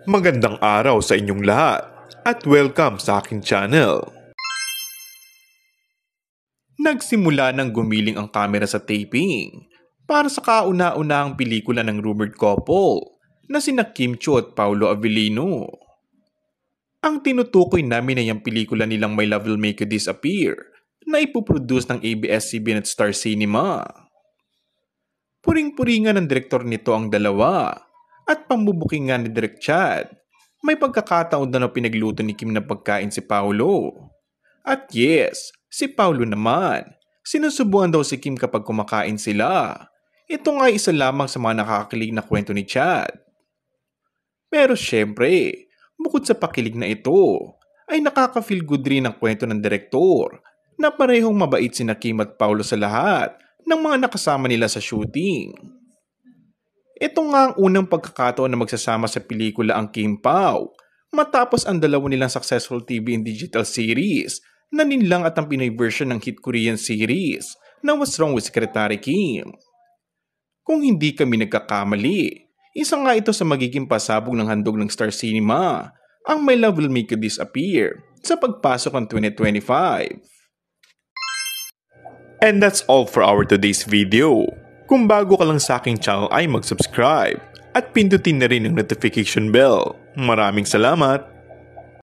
Magandang araw sa inyong lahat at welcome sa aking channel. Nagsimula nang gumiling ang kamera sa taping para sa kauna-unahang pelikula ng rumored couple na sina Kim Chiu at Paolo Avellino. Ang tinutukoy namin ay ang pelikula nilang My Love Will Make You Disappear na ipoproduce ng ABS-CBN at Star Cinema. Puring-puringan ng direktor nito ang dalawa at pambubukingan ni Direk Chad. May pagkakataon na pinagluto ni Kim na pagkain si Paolo. At yes, si Paolo naman. Sinusubuan daw si Kim kapag kumakain sila. Ito nga isa lamang sa mga nakakakilig na kwento ni Chad. Pero syempre, bukod sa pakilig na ito, ay nakaka-feel good rin ang kwento ng direktor na parehong mabait sina Kim at Paolo sa lahat ng mga nakasama nila sa shooting. Ito nga ang unang pagkakataon na magsasama sa pelikula ang Kim Pao matapos ang dalawa nilang successful TV and digital series na Ninlang at ang Pinoy version ng hit Korean series na What's Wrong with Secretary Kim. Kung hindi kami nagkakamali, isa nga ito sa magiging pasabog ng handog ng Star Cinema, ang My Love Will Make You Disappear sa pagpasok ng 2025. And that's all for our today's video. Kung bago ka lang sa aking channel ay mag-subscribe at pindutin na rin ang notification bell. Maraming salamat!